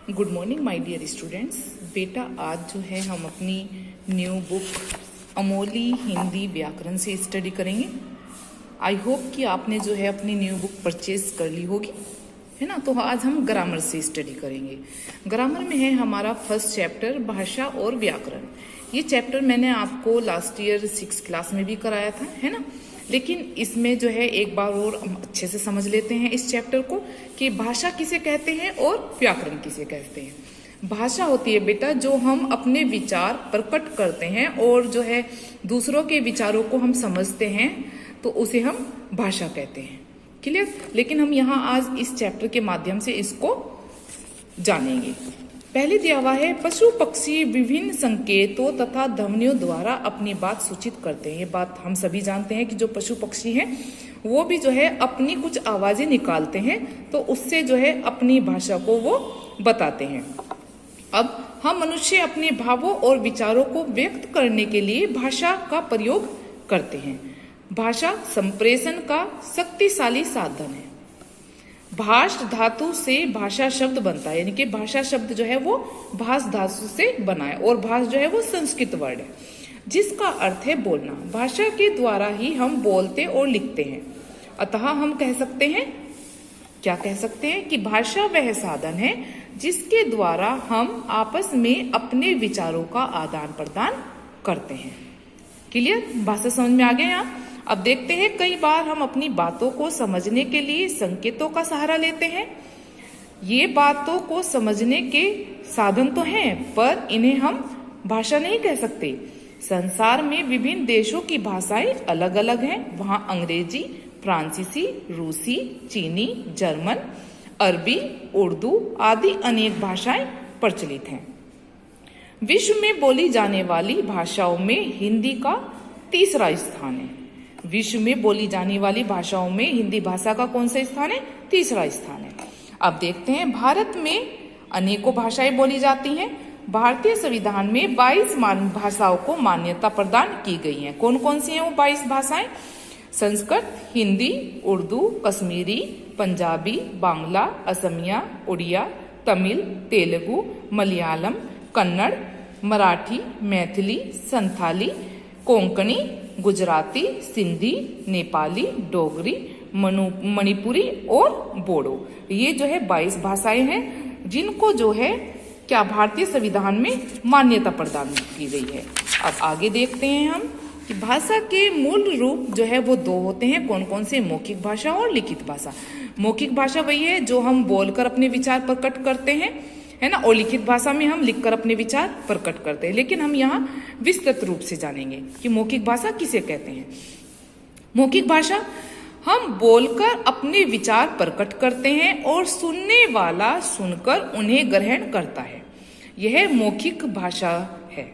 Good morning my dear students. बेटा आज जो है हम अपनी न्यू बुक अमोली हिंदी व्याकरण से स्टडी करेंगे। आई होप कि आपने जो है अपनी न्यू बुक परचेज कर ली होगी, है ना। तो आज हम ग्रामर से स्टडी करेंगे। ग्रामर में है हमारा फर्स्ट चैप्टर भाषा और व्याकरण। ये चैप्टर मैंने आपको लास्ट ईयर 6th क्लास में भी कराया था, है ना। लेकिन इसमें जो है एक बार और अच्छे से समझ लेते हैं इस चैप्टर को कि भाषा किसे कहते हैं और व्याकरण किसे कहते हैं। भाषा होती है बेटा जो हम अपने विचार प्रकट करते हैं और जो है दूसरों के विचारों को हम समझते हैं, तो उसे हम भाषा कहते हैं। क्लियर। लेकिन हम यहाँ आज इस चैप्टर के माध्यम से इसको जानेंगे। पहले दिया हुआ है पशु पक्षी विभिन्न संकेतों तथा ध्वनियों द्वारा अपनी बात सूचित करते हैं। ये बात हम सभी जानते हैं कि जो पशु पक्षी हैं वो भी जो है अपनी कुछ आवाजें निकालते हैं, तो उससे जो है अपनी भाषा को वो बताते हैं। अब हम मनुष्य अपने भावों और विचारों को व्यक्त करने के लिए भाषा का प्रयोग करते हैं। भाषा संप्रेषण का शक्तिशाली साधन है। भाष धातु से भाषा शब्द बनता है, यानी कि भाषा शब्द जो है वो भाष धातु से बना है और भाष जो है वो संस्कृत वर्ड है जिसका अर्थ है बोलना। भाषा के द्वारा ही हम बोलते और लिखते हैं। अतः हम कह सकते हैं, क्या कह सकते हैं कि भाषा वह साधन है जिसके द्वारा हम आपस में अपने विचारों का आदान प्रदान करते हैं। क्लियर। भाषा समझ में आ गया यहाँ। अब देखते हैं कई बार हम अपनी बातों को समझने के लिए संकेतों का सहारा लेते हैं। ये बातों को समझने के साधन तो हैं, पर इन्हें हम भाषा नहीं कह सकते। संसार में विभिन्न देशों की भाषाएं अलग अलग हैं। वहां अंग्रेजी, फ्रांसीसी, रूसी, चीनी, जर्मन, अरबी, उर्दू आदि अनेक भाषाएं प्रचलित हैं। विश्व में बोली जाने वाली भाषाओं में हिंदी का तीसरा स्थान है। विश्व में बोली जाने वाली भाषाओं में हिंदी भाषा का कौन सा स्थान है? तीसरा स्थान है। अब देखते हैं भारत में अनेकों भाषाएं बोली जाती हैं। भारतीय संविधान में 22 भाषाओं को मान्यता प्रदान की गई है। कौन कौन सी हैं वो 22 भाषाएं? संस्कृत, हिंदी, उर्दू, कश्मीरी, पंजाबी, बांग्ला, असमिया, उड़िया, तमिल, तेलुगु, मलयालम, कन्नड़, मराठी, मैथिली, संथाली, कोंकणी, गुजराती, सिंधी, नेपाली, डोगरी, मणिपुरी और बोडो। ये जो है 22 भाषाएं हैं जिनको जो है क्या भारतीय संविधान में मान्यता प्रदान की गई है। अब आगे देखते हैं हम कि भाषा के मूल रूप जो है वो 2 होते हैं। कौन कौन से? मौखिक भाषा और लिखित भाषा। मौखिक भाषा वही है जो हम बोलकर अपने विचार प्रकट करते हैं, है ना, और लिखित भाषा में हम लिखकर अपने विचार प्रकट करते हैं। लेकिन हम यहाँ विस्तृत रूप से जानेंगे कि मौखिक भाषा किसे कहते हैं। मौखिक भाषा हम बोलकर अपने विचार प्रकट करते हैं और सुनने वाला सुनकर उन्हें ग्रहण करता है। यह मौखिक भाषा है।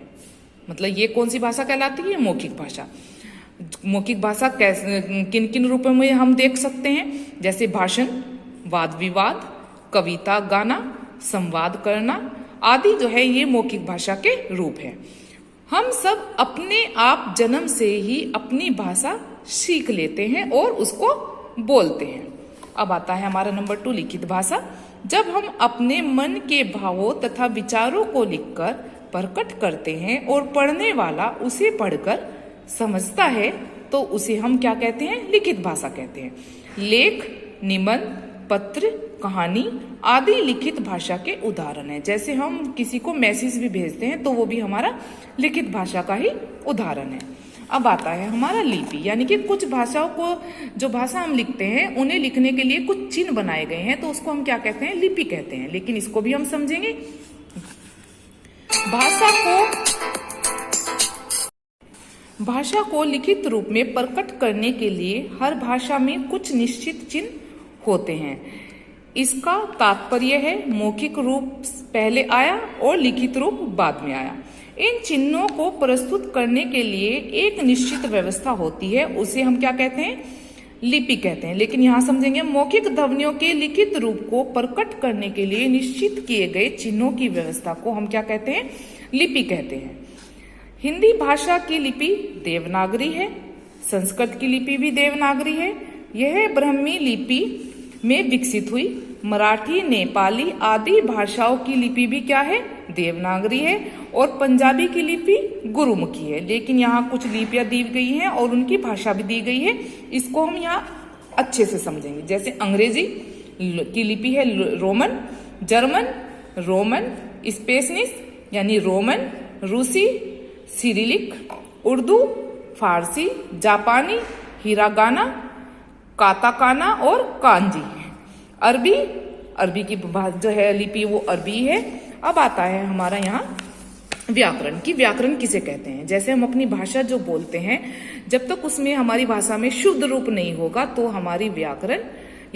मतलब ये कौन सी भाषा कहलाती है? मौखिक भाषा। मौखिक भाषा किन किन रूपों में हम देख सकते हैं? जैसे भाषण, वाद विवाद, कविता गाना, संवाद करना आदि जो है ये मौखिक भाषा के रूप है। हम सब अपने आप जन्म से ही अपनी भाषा सीख लेते हैं और उसको बोलते हैं। अब आता है हमारा नंबर 2 लिखित भाषा। जब हम अपने मन के भावों तथा विचारों को लिखकर प्रकट करते हैं और पढ़ने वाला उसे पढ़कर समझता है तो उसे हम क्या कहते हैं? लिखित भाषा कहते हैं। लेख, निबंध, पत्र, कहानी आदि लिखित भाषा के उदाहरण हैं। जैसे हम किसी को मैसेज भी भेजते हैं तो वो भी हमारा लिखित भाषा का ही उदाहरण है। अब आता है हमारा लिपि, यानी कि कुछ भाषाओं को, जो भाषा हम लिखते हैं उन्हें लिखने के लिए कुछ चिन्ह बनाए गए हैं, तो उसको हम क्या कहते हैं? लिपि कहते हैं। लेकिन इसको भी हम समझेंगे। भाषा को लिखित रूप में प्रकट करने के लिए हर भाषा में कुछ निश्चित चिन्ह होते हैं। इसका तात्पर्य है मौखिक रूप पहले आया और लिखित रूप बाद में आया। इन चिन्हों को प्रस्तुत करने के लिए एक निश्चित व्यवस्था होती है, उसे हम क्या कहते हैं? लिपि कहते हैं। लेकिन यहाँ समझेंगे मौखिक ध्वनियों के लिखित रूप को प्रकट करने के लिए निश्चित किए गए चिन्हों की व्यवस्था को हम क्या कहते हैं? लिपि कहते हैं। हिंदी भाषा की लिपि देवनागरी है। संस्कृत की लिपि भी देवनागरी है। यह ब्राह्मी लिपि में विकसित हुई। मराठी, नेपाली आदि भाषाओं की लिपि भी क्या है? देवनागरी है। और पंजाबी की लिपि गुरुमुखी है। लेकिन यहाँ कुछ लिपियां दी गई हैं और उनकी भाषा भी दी गई है, इसको हम यहाँ अच्छे से समझेंगे। जैसे अंग्रेजी की लिपि है रोमन, जर्मन रोमन, स्पेनिश यानी रोमन, रूसी सिरिलिक, उर्दू, फारसी, जापानी हिरागाना, काताकाना और कांजी। अरबी की जो है लिपि वो अरबी है। अब आता है हमारा यहाँ व्याकरण की। व्याकरण किसे कहते हैं? जैसे हम अपनी भाषा जो बोलते हैं, जब तक उसमें हमारी भाषा में शुद्ध रूप नहीं होगा तो हमारी व्याकरण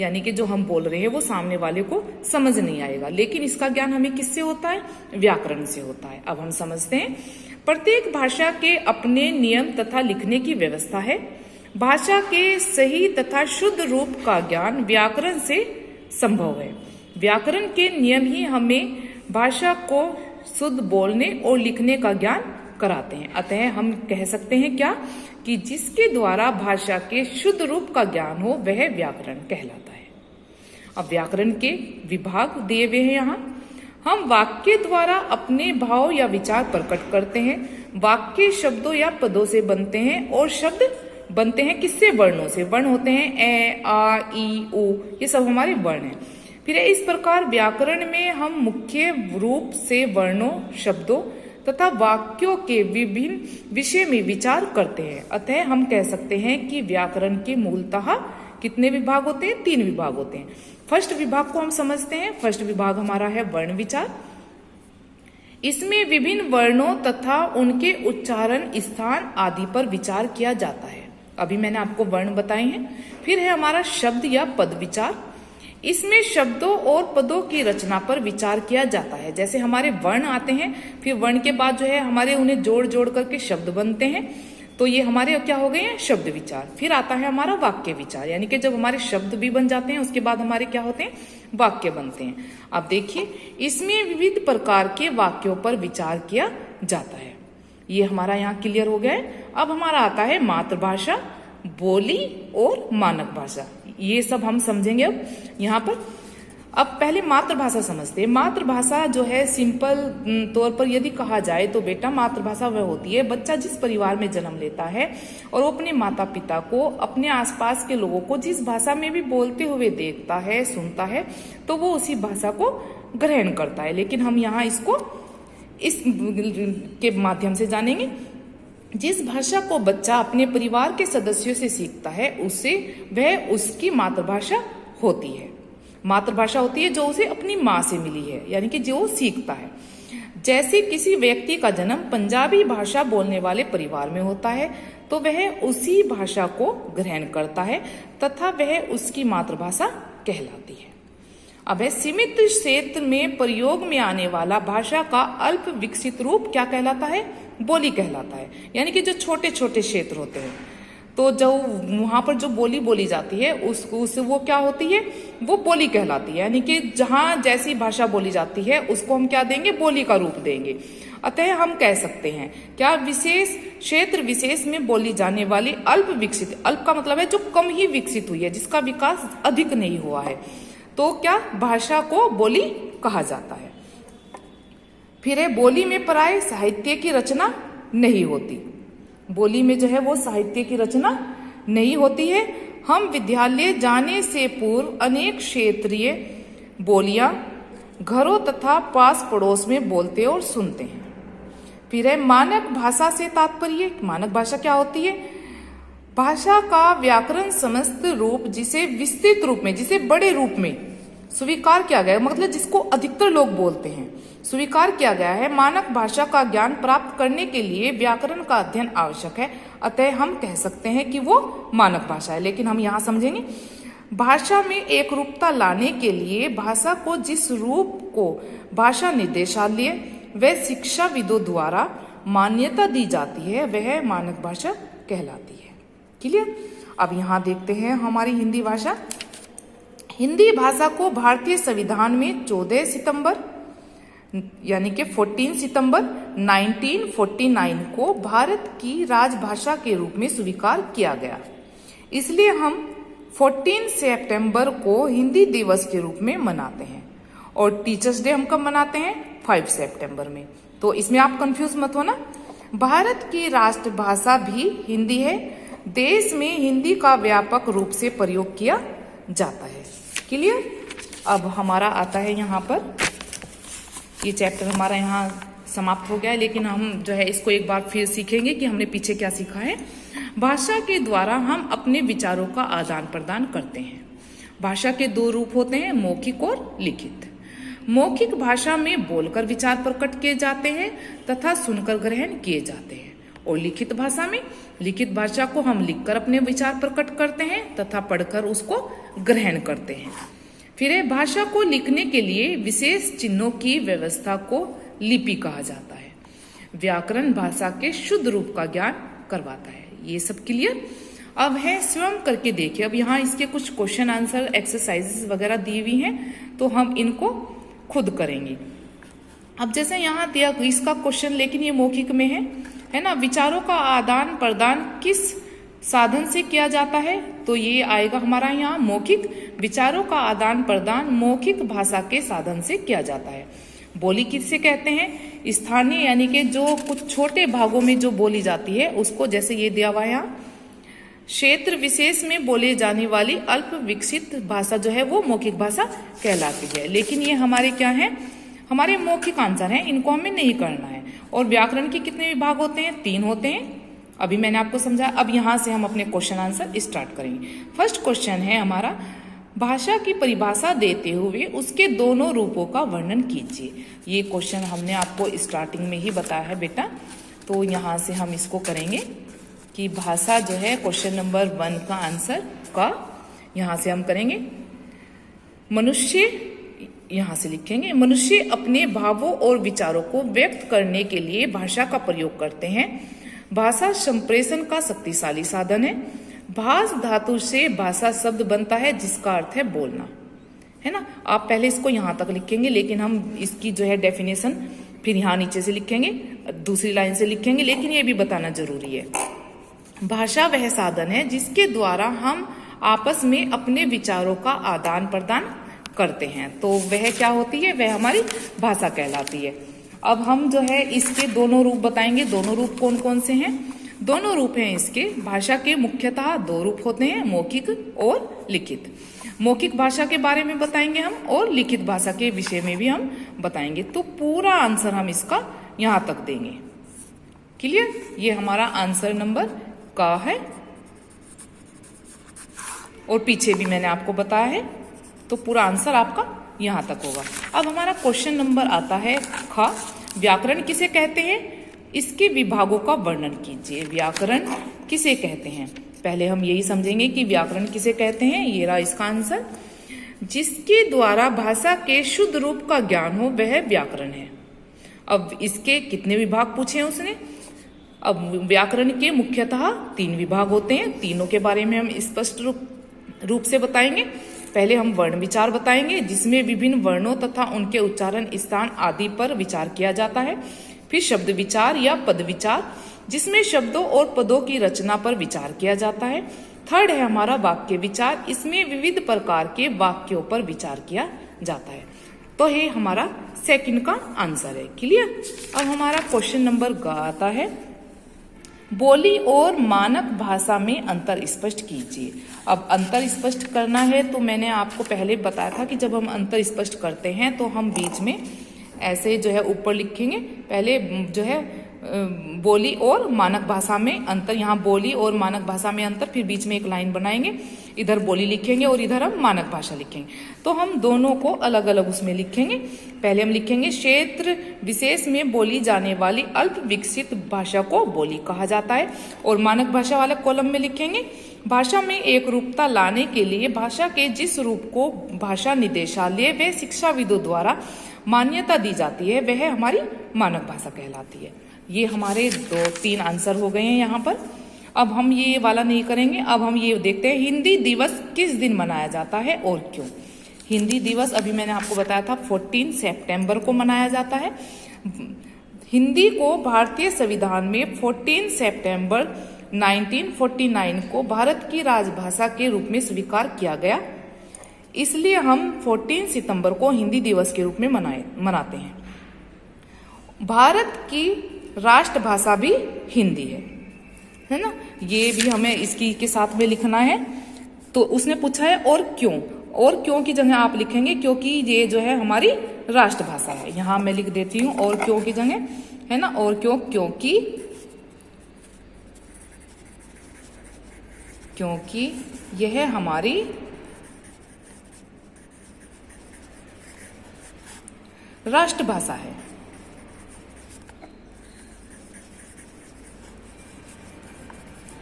यानी कि जो हम बोल रहे हैं वो सामने वाले को समझ नहीं आएगा। लेकिन इसका ज्ञान हमें किससे होता है? व्याकरण से होता है। अब हम समझते हैं। प्रत्येक भाषा के अपने नियम तथा लिखने की व्यवस्था है। भाषा के सही तथा शुद्ध रूप का ज्ञान व्याकरण से संभव है। व्याकरण के नियम ही हमें भाषा को शुद्ध बोलने और लिखने का ज्ञान कराते हैं। अतः हम कह सकते हैं क्या कि जिसके द्वारा भाषा के शुद्ध रूप का ज्ञान हो वह व्याकरण कहलाता है। अब व्याकरण के विभाग दिए हुए हैं यहाँ। हम वाक्य द्वारा अपने भाव या विचार प्रकट करते हैं। वाक्य शब्दों या पदों से बनते हैं और शब्द बनते हैं किससे? वर्णों से। वर्ण होते हैं ए, आ, ई, उ, ये सब हमारे वर्ण हैं। फिर इस प्रकार व्याकरण में हम मुख्य रूप से वर्णों, शब्दों तथा वाक्यों के विभिन्न विषय में विचार करते हैं। अतः हम कह सकते हैं कि व्याकरण के मूलतः कितने विभाग होते हैं? 3 विभाग होते हैं। फर्स्ट विभाग को हम समझते हैं। फर्स्ट विभाग हमारा है वर्ण विचार। इसमें विभिन्न वर्णों तथा उनके उच्चारण, स्थान आदि पर विचार किया जाता है। अभी मैंने आपको वर्ण बताए हैं। फिर है हमारा शब्द या पद विचार। इसमें शब्दों और पदों की रचना पर विचार किया जाता है। जैसे हमारे वर्ण आते हैं, फिर वर्ण के बाद जो है हमारे उन्हें जोड़ जोड़ करके शब्द बनते हैं, तो ये हमारे क्या हो गए हैं? शब्द विचार। फिर आता है हमारा वाक्य विचार, यानी कि जब हमारे शब्द भी बन जाते हैं उसके बाद हमारे क्या होते हैं? वाक्य बनते हैं। अब देखिए, इसमें विविध प्रकार के वाक्यों पर विचार किया जाता है। ये हमारा यहाँ क्लियर हो गया है। अब हमारा आता है मातृभाषा, बोली और मानक भाषा। ये सब हम समझेंगे अब यहाँ पर। अब पहले मातृभाषा समझते हैं। मातृभाषा जो है सिंपल तौर पर यदि कहा जाए तो बेटा मातृभाषा वह होती है बच्चा जिस परिवार में जन्म लेता है और वो अपने माता पिता को, अपने आसपास के लोगों को जिस भाषा में भी बोलते हुए देखता है, सुनता है, तो वो उसी भाषा को ग्रहण करता है। लेकिन हम यहाँ इसको इस के माध्यम से जानेंगे। जिस भाषा को बच्चा अपने परिवार के सदस्यों से सीखता है उसे वह उसकी मातृभाषा होती है। मातृभाषा होती है जो उसे अपनी माँ से मिली है, यानी कि जो सीखता है। जैसे किसी व्यक्ति का जन्म पंजाबी भाषा बोलने वाले परिवार में होता है तो वह उसी भाषा को ग्रहण करता है तथा वह उसकी मातृभाषा कहलाती है। अब है सीमित क्षेत्र में प्रयोग में आने वाला भाषा का अल्प विकसित रूप क्या कहलाता है? बोली कहलाता है। यानी कि जो छोटे छोटे क्षेत्र होते हैं तो जो वहां पर जो बोली बोली जाती है उससे वो क्या होती है? वो बोली कहलाती है। यानी कि जहां जैसी भाषा बोली जाती है उसको हम क्या देंगे? बोली का रूप देंगे। अतः हम कह सकते हैं क्या विशेष क्षेत्र विशेष में बोली जाने वाली अल्प विकसित, अल्प का मतलब है जो कम ही विकसित हुई है, जिसका विकास अधिक नहीं हुआ है, तो क्या भाषा को बोली कहा जाता है। फिर है बोली में प्राय साहित्य की रचना नहीं होती। बोली में जो है वो साहित्य की रचना नहीं होती है। हम विद्यालय जाने से पूर्व अनेक क्षेत्रीय बोलियां घरों तथा पास पड़ोस में बोलते और सुनते हैं। फिर है मानक भाषा से तात्पर्य। मानक भाषा क्या होती है? भाषा का व्याकरण समस्त रूप जिसे विस्तृत रूप में, जिसे बड़े रूप में स्वीकार किया गया, मतलब जिसको अधिकतर लोग बोलते हैं, स्वीकार किया गया है। मानक भाषा का ज्ञान प्राप्त करने के लिए व्याकरण का अध्ययन आवश्यक है। अतः हम कह सकते हैं कि वो मानक भाषा है। लेकिन हम यहाँ समझेंगे भाषा में एक रूपता लाने के लिए भाषा को जिस रूप को भाषा निर्देशालय व शिक्षाविदों द्वारा मान्यता दी जाती है वह मानक भाषा कहलाती है। क्लियर? अब यहाँ देखते हैं हमारी हिंदी भाषा। हिंदी भाषा को भारतीय संविधान में 14 सितंबर यानी कि 14 सितंबर 1949 को भारत की राजभाषा के रूप में स्वीकार किया गया। इसलिए हम 14 सितंबर को हिंदी दिवस के रूप में मनाते हैं। और टीचर्स डे हम कब मनाते हैं? 5 सितंबर में। तो इसमें आप कंफ्यूज मत होना। भारत की राष्ट्रभाषा भी हिंदी है। देश में हिंदी का व्यापक रूप से प्रयोग किया जाता है। क्लियर? अब हमारा आता है यहाँ पर, ये चैप्टर हमारा यहाँ समाप्त हो गया है, लेकिन हम जो है इसको एक बार फिर सीखेंगे कि हमने पीछे क्या सीखा है। भाषा के द्वारा हम अपने विचारों का आदान प्रदान करते हैं। भाषा के दो रूप होते हैं, मौखिक और लिखित। मौखिक भाषा में बोलकर विचार प्रकट किए जाते हैं तथा सुनकर ग्रहण किए जाते हैं। और लिखित भाषा में, लिखित भाषा को हम लिखकर अपने विचार प्रकट करते हैं तथा पढ़कर उसको ग्रहण करते हैं। फिर है, भाषा को लिखने के लिए विशेष चिन्हों की व्यवस्था को लिपि कहा जाता है। व्याकरण भाषा के शुद्ध रूप का ज्ञान करवाता है। ये सब क्लियर? अब है स्वयं करके देखिए। अब यहाँ इसके कुछ क्वेश्चन आंसर एक्सरसाइजेस वगैरह दी हुई हैं, तो हम इनको खुद करेंगे। अब जैसे यहाँ दिया इसका क्वेश्चन, लेकिन ये मौखिक में है ना। विचारों का आदान प्रदान किस साधन से किया जाता है? तो ये आएगा हमारा यहाँ मौखिक। विचारों का आदान प्रदान मौखिक भाषा के साधन से किया जाता है। बोली किससे कहते हैं? स्थानीय, यानी कि जो कुछ छोटे भागों में जो बोली जाती है उसको, जैसे ये दिया हुआ है यहाँ, क्षेत्र विशेष में बोले जाने वाली अल्प विकसित भाषा जो है वो मौखिक भाषा कहलाती है। लेकिन ये हमारे क्या है? हमारे मौखिक आंसर हैं, इनको हमें नहीं करना है। और व्याकरण के कितने विभाग होते हैं? 3 होते हैं। अभी मैंने आपको समझाया। अब यहाँ से हम अपने क्वेश्चन आंसर स्टार्ट करेंगे। फर्स्ट क्वेश्चन है हमारा, भाषा की परिभाषा देते हुए उसके दोनों रूपों का वर्णन कीजिए। ये क्वेश्चन हमने आपको स्टार्टिंग में ही बताया है बेटा, तो यहाँ से हम इसको करेंगे कि भाषा जो है क्वेश्चन नंबर 1 का आंसर का यहाँ से हम करेंगे। मनुष्य, यहाँ से लिखेंगे, मनुष्य अपने भावों और विचारों को व्यक्त करने के लिए भाषा का प्रयोग करते हैं। भाषा संप्रेषण का शक्तिशाली साधन है। भाष धातु से भाषा शब्द बनता है जिसका अर्थ है बोलना, है ना। आप पहले इसको यहाँ तक लिखेंगे, लेकिन हम इसकी जो है डेफिनेशन फिर यहाँ नीचे से लिखेंगे, दूसरी लाइन से लिखेंगे, लेकिन ये भी बताना जरूरी है। भाषा वह साधन है जिसके द्वारा हम आपस में अपने विचारों का आदान प्रदान करते हैं। तो वह क्या होती है? वह हमारी भाषा कहलाती है। अब हम जो है इसके दोनों रूप बताएंगे। दोनों रूप कौन कौन से हैं? दोनों रूप हैं इसके। भाषा के मुख्यतः 2 रूप होते हैं, मौखिक और लिखित। मौखिक भाषा के बारे में बताएंगे हम, और लिखित भाषा के विषय में भी हम बताएंगे। तो पूरा आंसर हम इसका यहाँ तक देंगे। क्लियर? ये हमारा आंसर नंबर का है, और पीछे भी मैंने आपको बताया है। तो पूरा आंसर आपका यहाँ तक होगा। अब हमारा क्वेश्चन नंबर आता है ख, व्याकरण किसे कहते हैं? इसके विभागों का वर्णन कीजिए। व्याकरण किसे कहते हैं? पहले हम यही समझेंगे कि व्याकरण किसे कहते हैं। ये रहा इसका आंसर। जिसके द्वारा भाषा के शुद्ध रूप का ज्ञान हो वह व्याकरण है। अब इसके कितने विभाग पूछे हैं उसने? अब व्याकरण के मुख्यतः 3 विभाग होते हैं। तीनों के बारे में हम स्पष्ट रूप से बताएंगे। पहले हम वर्ण विचार बताएंगे, जिसमें विभिन्न वर्णों तथा उनके उच्चारण स्थान आदि पर विचार किया जाता है। फिर शब्द विचार या पद विचार, जिसमें शब्दों और पदों की रचना पर विचार किया जाता है। थर्ड है हमारा वाक्य विचार, इसमें विविध प्रकार के वाक्यों पर विचार किया जाता है। तो ये हमारा सेकंड का आंसर है। क्लियर? अब हमारा क्वेश्चन नंबर ग आता है, बोली और मानक भाषा में अंतर स्पष्ट कीजिए। अब अंतर स्पष्ट करना है तो मैंने आपको पहले बताया था कि जब हम अंतर स्पष्ट करते हैं तो हम बीच में ऐसे जो है ऊपर लिखेंगे। पहले जो है बोली और मानक भाषा में अंतर, यहाँ बोली और मानक भाषा में अंतर, फिर बीच में एक लाइन बनाएंगे, इधर बोली लिखेंगे और इधर हम मानक भाषा लिखेंगे। तो हम दोनों को अलग अलग उसमें लिखेंगे। पहले हम लिखेंगे क्षेत्र विशेष में बोली जाने वाली अल्प विकसित भाषा को बोली कहा जाता है, और मानक भाषा वाले कॉलम में लिखेंगे भाषा में एक रूपता लाने के लिए भाषा के जिस रूप को भाषा निदेशालय व शिक्षाविदों द्वारा मान्यता दी जाती है वह हमारी मानक भाषा कहलाती है। ये हमारे 2-3 आंसर हो गए हैं यहाँ पर। अब हम ये वाला नहीं करेंगे। अब हम ये देखते हैं हिंदी दिवस किस दिन मनाया जाता है और क्यों। हिंदी दिवस अभी मैंने आपको बताया था 14 सितंबर को मनाया जाता है। हिंदी को भारतीय संविधान में 14 सितंबर 1949 को भारत की राजभाषा के रूप में स्वीकार किया गया, इसलिए हम 14 सितंबर को हिंदी दिवस के रूप में मनाते हैं। भारत की राष्ट्रभाषा भी हिंदी है ना। ये भी हमें इसकी के साथ में लिखना है। तो उसने पूछा है और क्यों की जगह आप लिखेंगे क्योंकि ये जो है हमारी राष्ट्रभाषा है। यहां मैं लिख देती हूं और क्यों की जगह, है ना। और क्योंकि यह हमारी राष्ट्रभाषा है।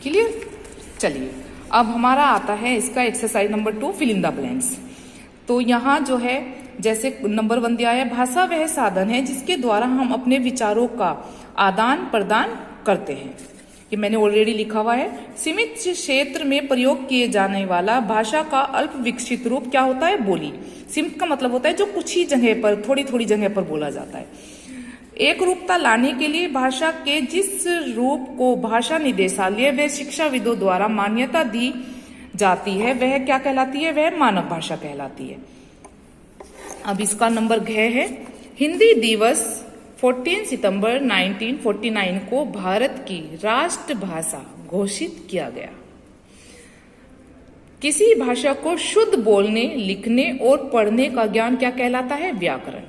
क्लियर। चलिए अब हमारा आता है इसका exercise number 2, fill in the blanks. तो यहां जो है जैसे नंबर 1 दिया है, भाषा वह साधन है जिसके द्वारा हम अपने विचारों का आदान प्रदान करते हैं। ये मैंने ऑलरेडी लिखा हुआ है। सीमित क्षेत्र में प्रयोग किए जाने वाला भाषा का अल्प विकसित रूप क्या होता है? बोली। सीमित का मतलब होता है जो कुछ ही जगह पर, थोड़ी थोड़ी जगह पर बोला जाता है। एक रूपता लाने के लिए भाषा के जिस रूप को भाषा निदेशालय व शिक्षाविदों द्वारा मान्यता दी जाती है वह क्या कहलाती है? वह मानक भाषा कहलाती है। अब इसका नंबर घ है। हिंदी दिवस 14 सितंबर 1949 को भारत की राष्ट्रभाषा घोषित किया गया। किसी भाषा को शुद्ध बोलने, लिखने और पढ़ने का ज्ञान क्या कहलाता है? व्याकरण।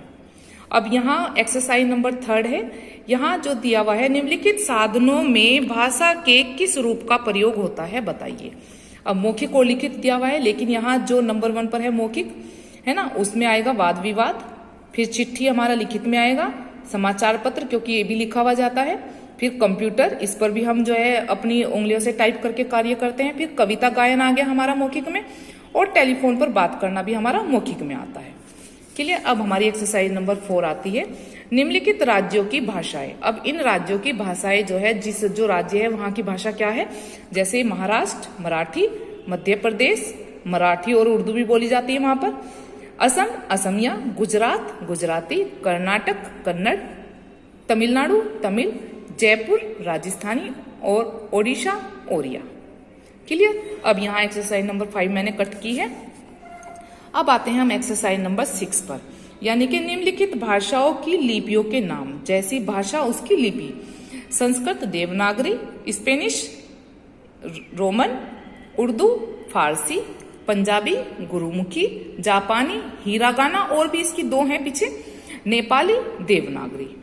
अब यहाँ एक्सरसाइज नंबर 3 है। यहाँ जो दिया हुआ है, निम्नलिखित साधनों में भाषा के किस रूप का प्रयोग होता है बताइए। अब मौखिक और लिखित दिया हुआ है, लेकिन यहाँ जो नंबर 1 पर है मौखिक, है ना, उसमें आएगा वाद विवाद, फिर चिट्ठी हमारा लिखित में आएगा, समाचार पत्र क्योंकि ये भी लिखा हुआ जाता है, फिर कंप्यूटर, इस पर भी हम जो है अपनी उंगलियों से टाइप करके कार्य करते हैं, फिर कविता गायन आ गया हमारा मौखिक में, और टेलीफोन पर बात करना भी हमारा मौखिक में आता है। क्लियर। अब हमारी एक्सरसाइज नंबर 4 आती है, निम्नलिखित राज्यों की भाषाएं। अब इन राज्यों की भाषाएं जो है, जो राज्य है वहां की भाषा क्या है? जैसे महाराष्ट्र, मराठी, मध्य प्रदेश, मराठी और उर्दू भी बोली जाती है वहां पर। असम, असमिया, गुजरात, गुजराती, कर्नाटक, कन्नड़, तमिलनाडु, तमिल, जयपुर, राजस्थानी और ओडिशा, ओरिया। क्लियर। अब यहाँ एक्सरसाइज नंबर 5 मैंने कट की है। अब आते हैं हम एक्सरसाइज नंबर 6 पर, यानी कि निम्नलिखित भाषाओं की लिपियों के नाम। जैसी भाषा उसकी लिपि। संस्कृत देवनागरी, स्पेनिश रोमन, उर्दू फारसी, पंजाबी गुरुमुखी, जापानी हिरागाना, और भी इसकी 2 हैं पीछे, नेपाली देवनागरी।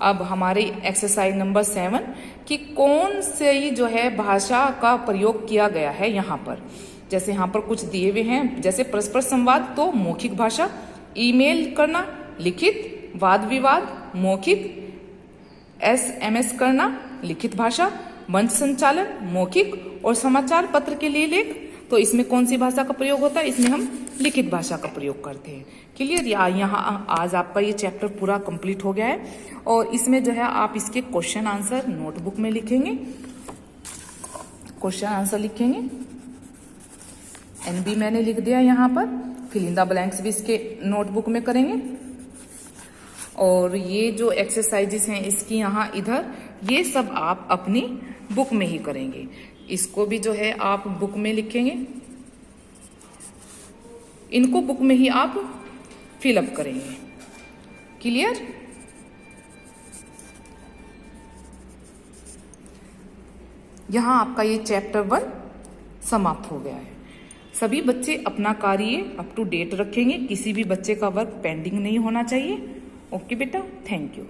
अब हमारी एक्सरसाइज नंबर 7 कि कौन से जो है भाषा का प्रयोग किया गया है यहाँ पर। जैसे यहाँ पर कुछ दिए हुए हैं, जैसे परस्पर संवाद तो मौखिक भाषा, ईमेल करना लिखित, वाद विवाद मौखिक, SMS करना लिखित भाषा, मंच संचालन मौखिक, और समाचार पत्र के लिए लेख, तो इसमें कौन सी भाषा का प्रयोग होता है? इसमें हम लिखित भाषा का प्रयोग करते हैं। क्लियर। यहाँ आज आपका ये चैप्टर पूरा कंप्लीट हो गया है, और इसमें जो है आप इसके क्वेश्चन आंसर नोटबुक में लिखेंगे, क्वेश्चन आंसर लिखेंगे। NB मैंने लिख दिया यहाँ पर, फिल इन द ब्लैंक्स भी इसके नोटबुक में करेंगे। और ये जो एक्सरसाइजेस हैं इसकी यहाँ इधर, ये सब आप अपनी बुक में ही करेंगे। इसको भी जो है आप बुक में लिखेंगे, इनको बुक में ही आप फिलअप करेंगे। क्लियर। यहाँ आपका ये चैप्टर 1 समाप्त हो गया है। सभी बच्चे अपना कार्य अप टू डेट रखेंगे, किसी भी बच्चे का वर्क पेंडिंग नहीं होना चाहिए। ओके बेटा, थैंक यू।